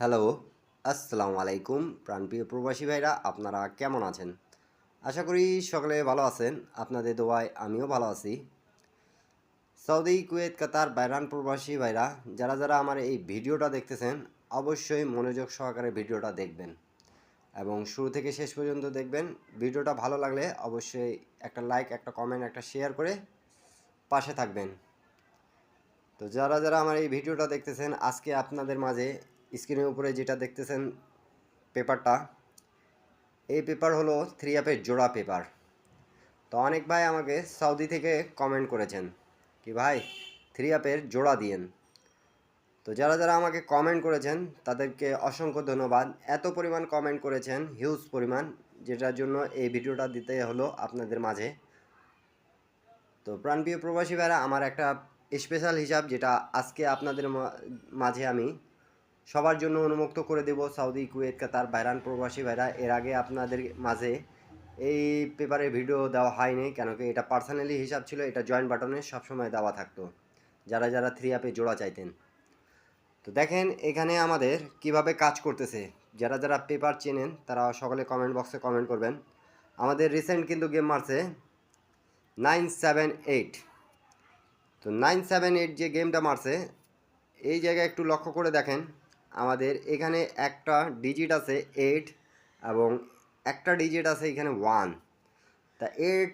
Hello, আসসালামু আলাইকুম প্রাণপ্রিয় প্রবাসী ভাইরা, আপনারা কেমন আছেন? আশা করি সকলে ভালো আছেন। আপনাদের দোয়ায় আমিও ভালো আছি। সৌদি, কুয়েত, কাতার, বাহরাইন প্রবাসী ভাইরা যারা যারা আমার এই ভিডিওটা দেখতেছেন, অবশ্যই মনোযোগ সহকারে ভিডিওটা দেখবেন এবং শুরু থেকে শেষ পর্যন্ত দেখবেন। ভিডিওটা ভালো লাগলে অবশ্যই একটা লাইক, একটা কমেন্ট, একটা শেয়ার করে পাশে থাকবেন। তো যারা যারা আমার এই ভিডিওটা দেখতেছেন, আজকে আপনাদের মাঝে স্ক্রিনের উপরে যেটা দেখতেছেন পেপারটা, এই পেপার হলো থ্রি অ্যাপের জোড়া পেপার। তো অনেক ভাই আমাকে সৌদি থেকে কমেন্ট করেছেন কি ভাই থ্রি অ্যাপের জোড়া দিয়েন। তো যারা যারা আমাকে কমেন্ট করেছেন তাদেরকে অসংখ্য ধন্যবাদ। এত পরিমাণ কমেন্ট করেছেন, হিউজ পরিমাণ, যেটার জন্য এই ভিডিওটা দিতে হলো আপনাদের মাঝে। তো প্রাণপ্রিয় প্রবাসী ভাইরা, আমার একটা স্পেশাল হিসাব যেটা আজকে আপনাদের মাঝে আমি সবার জন্য উন্মুক্ত করে দেব। সৌদি, কুয়েত, কাতার, বাহরাইন প্রবাসী ভাইরা, এর আগে আপনাদের মাঝে এই পেপারে ভিডিও দেওয়া হয়নি, কেন কি এটা পার্সোনালি হিসাব ছিল। এটা জয়েন্ট বাটনে সবসময় দেওয়া থাকতো যারা যারা থ্রি অ্যাপে জোড়া চাইতেন। তো দেখেন এখানে আমাদের কিভাবে কাজ করতেছে। যারা যারা পেপার চেনেন তারা সকলে কমেন্ট বক্সে কমেন্ট করবেন। আমাদের রিসেন্ট কিন্তু গেম মারছে 978। তো 978 যে গেমটা মারছে, এই জায়গায় একটু লক্ষ্য করে দেখেন। আমাদের এখানে একটা ডিজিট আছে 8 এবং একটা ডিজিট আছে এখানে 1। তা 8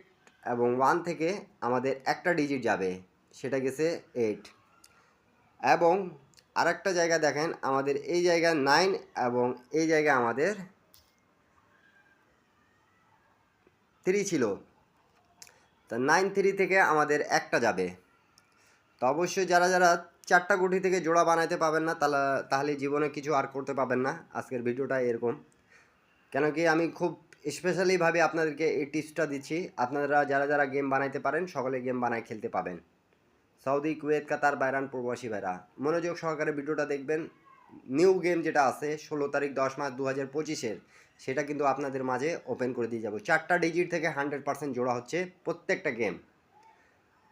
এবং 1 থেকে আমাদের একটা ডিজিট যাবে, সেটা গেছে 8। এবং আরেকটা জায়গা দেখেন, আমাদের এই জায়গায় 9 এবং এই জায়গায় আমাদের 3 ছিল। তা 9 3 থেকে আমাদের একটা যাবে। তো অবশ্যই যারা যারা চারটা গুটি থেকে জোড়া বানাইতে পাবেন না, তাহলে জীবনে কিছু আর করতে পাবেন না। আজকের ভিডিওটা এরকম, কেন কি আমি খুব স্পেশালিভাবে আপনাদেরকে এই টিপসটা দিচ্ছি। আপনারা যারা যারা গেম বানাইতে পারেন সকলে গেম বানায় খেলতে পাবেন। সৌদি, কুয়েত, কাতার, বাহরাইন প্রবাসী ভাইরা মনোযোগ সহকারে ভিডিওটা দেখবেন। নিউ গেম যেটা আছে 16 তারিখ 10 মাস 2025-এর, সেটা কিন্তু আপনাদের মাঝে ওপেন করে দিয়ে যাবো। চারটা ডিজিট থেকে 100% জোড়া হচ্ছে প্রত্যেকটা গেম।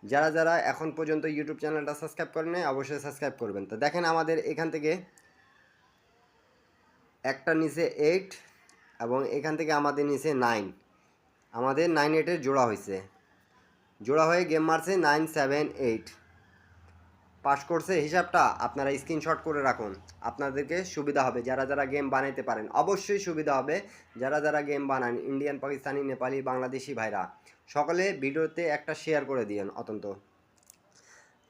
যারা যারা এখন পর্যন্ত ইউটিউব চ্যানেলটা সাবস্ক্রাইব করেন নাই অবশ্যই সাবস্ক্রাইব করবেন। তো দেখেন আমাদের এখান থেকে একটা নিচে 8 এবং এখান থেকে আমাদের নিচে 9। আমাদের 9 8-এর জোড়া হয়েছে, জোড়া হয়ে গেম মারছে 978। পাস করছে হিসাবটা আপনারা স্ক্রিনশট করে রাখুন, আপনাদেরকে সুবিধা হবে। যারা যারা গেম বানাইতে পারেন অবশ্যই সুবিধা হবে। যারা যারা গেম বানান, ইন্ডিয়ান, পাকিস্তানি, নেপালি, বাংলাদেশি ভাইরা সকলে ভিডিওতে একটা শেয়ার করে দিয়েন অন্তত।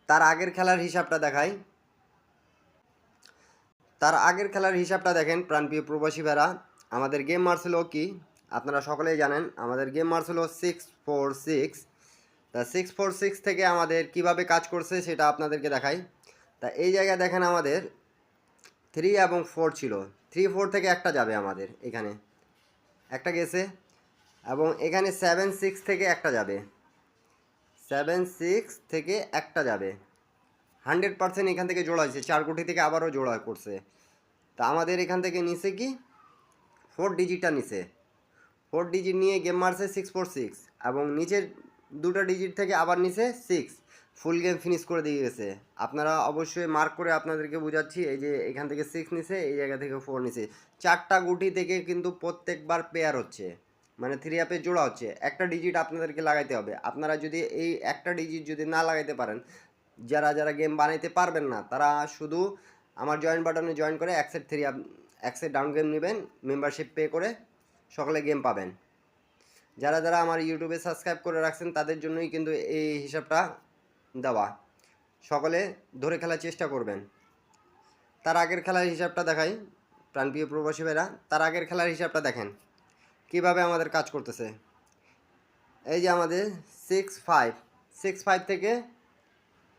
তার আগের খেলার হিসাবটা দেখাই। তার আগের খেলার হিসাবটা দেখেন প্রাণপ্রিয় প্রবাসী ভাইরা। আমাদের গেম মারছিল কি আপনারা সকলেই জানেন, আমাদের গেম মারছিল 646। তা 646 থেকে আমাদের কিভাবে কাজ করছে সেটা আপনাদেরকে দেখাই। তা এই জায়গায় দেখেন আমাদের 3 এবং 4 ছিল। 3 4 থেকে একটা যাবে, আমাদের এখানে একটা গেছে। এবং এখানে 7 6 থেকে একটা যাবে, 7 6 থেকে একটা যাবে। 100% এখান থেকে জোড়া হয়েছে, 4 কোটি থেকে আবারও জোড়া করছে। তা আমাদের এখান থেকে নিচে কি 4 ডিজিটটা নিচে, 4 ডিজিট নিয়ে গেম মারছে 646 এবং নিচের দুটো ডিজিট থেকে আবার নিচে 6। ফুল গেম ফিনিশ করে দিয়ে গেছে। আপনারা অবশ্যই মার্ক করে আপনাদেরকে বোঝাচ্ছি। এই যে এখান থেকে 6 নিচে, এই জায়গা থেকে 4 নিচে, চারটা গুটি থেকে কিন্তু প্রত্যেকবার পেয়ার হচ্ছে, মানে থ্রি অ্যাপে জোড়া হচ্ছে। একটা ডিজিট আপনাদেরকে লাগাইতে হবে। আপনারা যদি এই একটা ডিজিট যদি না লাগাইতে পারেন, যারা যারা গেম বানাইতে পারবেন না, তারা শুধু আমার জয়েন বাটনে জয়েন করে অ্যাক্সেট ডাউন গেম নেবেন, মেম্বারশিপ পে করে সকলে গেম পাবেন। যারা যারা আমার ইউটিউবে সাবস্ক্রাইব করে রাখছেন তাদের জন্যই কিন্তু এই হিসাবটা দেওয়া। সকলে ধরে খেলার চেষ্টা করবেন। তার আগের খেলার হিসাবটা দেখাই প্রাণপ্রিয় প্রবাসী ভাইরা। তার আগের খেলার হিসাবটা দেখেন কিভাবে আমাদের কাজ করতেছে। এই যে আমাদের 6 5 থেকে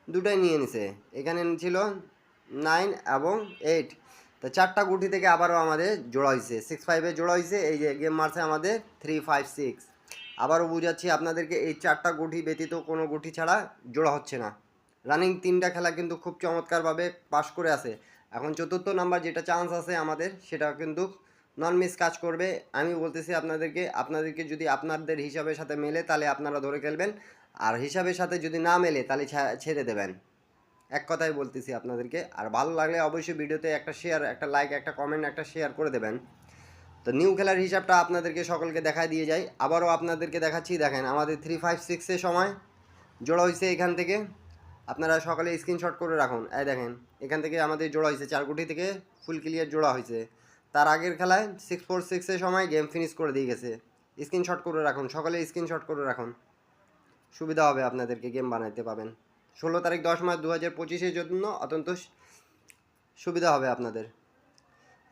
দুটাই নিয়ে নিছে, এখানে ছিল 9 এবং 8। তো চারটা গুটি থেকে আবারও আমাদের জোড়া হয়েছে, 6 5-এ জোড়া হয়েছে। এই যে গেম মারছে আমাদের 3 5 6। আবারও বুঝাচ্ছি আপনাদেরকে, এই চারটা গুটি ব্যতীত কোনো গুটি ছাড়া জোড়া হচ্ছে না। রানিং 3টা খেলা কিন্তু খুব চমৎকারভাবে পাস করে আছে। এখন চতুর্থ নাম্বার যেটা চান্স আছে আমাদের, সেটা কিন্তু নন মিস কাজ করবে। আমি বলতেছি আপনাদেরকে যদি আপনাদের হিসাবের সাথে মেলে তাহলে আপনারা ধরে খেলবেন, আর হিসাবের সাথে যদি না মেলে তাহলে ছেড়ে দেবেন। এক কথাই বলতেছি আপনাদেরকে। আর ভালো লাগলে অবশ্যই ভিডিওতে একটা শেয়ার, একটা লাইক, একটা কমেন্ট, একটা শেয়ার করে দেবেন। তো নিউ খেলার হিসাবটা আপনাদেরকে সকলকে দেখায় দিয়ে যাই। আবারও আপনাদেরকে দেখাচ্ছি, দেখেন আমাদের 356-এর সময় জোড়া হয়েছে এখান থেকে। আপনারা সকালে স্ক্রিনশট করে রাখুন। এই দেখেন এখান থেকে আমাদের জোড়া হয়েছে, 4 কোটি থেকে ফুল ক্লিয়ার জোড়া হয়েছে। তার আগের খেলায় 646-এর সময় গেম ফিনিশ করে দিয়ে গেছে। স্ক্রিনশট করে রাখুন, সকালে স্ক্রিনশট করে রাখুন, সুবিধা হবে আপনাদেরকে, গেম বানাইতে পাবেন। 16 তারিখ 10 মাস 2025-এর জন্য অত্যন্ত সুবিধা হবে আপনাদের।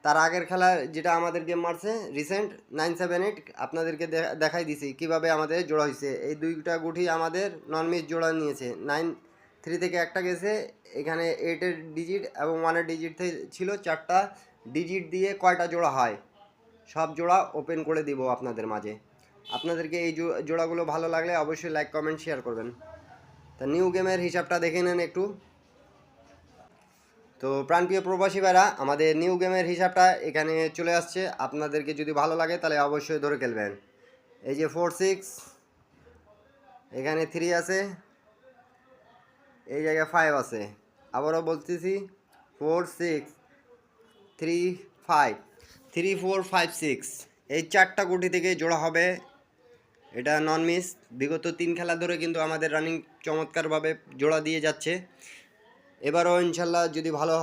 তার আগের খেলা যেটা আমাদের গেম মারছে রিসেন্ট 978, আপনাদেরকে দেখাই দিছি কীভাবে আমাদের জোড়া হয়েছে। এই দুইটা গুঠি আমাদের নন মিস জোড়া নিয়েছে। 9-3 থেকে একটা গেছে, এখানে 8-এর ডিজিট এবং 1-এর ডিজিট ছিল। 4টা ডিজিট দিয়ে কয়টা জোড়া হয় সব জোড়া ওপেন করে দিব আপনাদের মাঝে। আপনাদেরকে এই জোড়াগুলো ভালো লাগলে অবশ্যই লাইক কমেন্ট শেয়ার করবেন। তা নিউ গেমের হিসাবটা দেখে নেন একটু। তো প্রাণপ্রিয় প্রবাসী ভাইরা, আমাদের নিউ গেমের হিসাবটা এখানে চলে আসছে। আপনাদেরকে যদি ভালো লাগে তাহলে অবশ্যই ধরে খেলবেন। এই যে 4-6, এখানে 3 আছে, এই জায়গায় 5 আছে। আবারও বলতেছি 4-6-3-5, 3-4-5-6, এই 4টা গুটি থেকে জোড়া হবে। এটা নন মিস। বিগত 3 খেলা ধরে কিন্তু আমাদের রানিং চমৎকারভাবে জোড়া দিয়ে যাচ্ছে। এবারও ইনশাল্লাহ যদি ভালো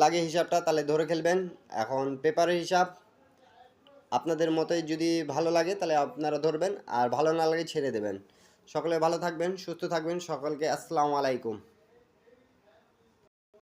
লাগে হিসাবটা তাহলে ধরে খেলবেন। এখন পেপারের হিসাব আপনাদের মতোই, যদি ভালো লাগে তাহলে আপনারা ধরবেন, আর ভালো না লাগে ছেড়ে দেবেন। সকলে ভালো থাকবেন, সুস্থ থাকবেন। সকলকে আসসালামু আলাইকুম।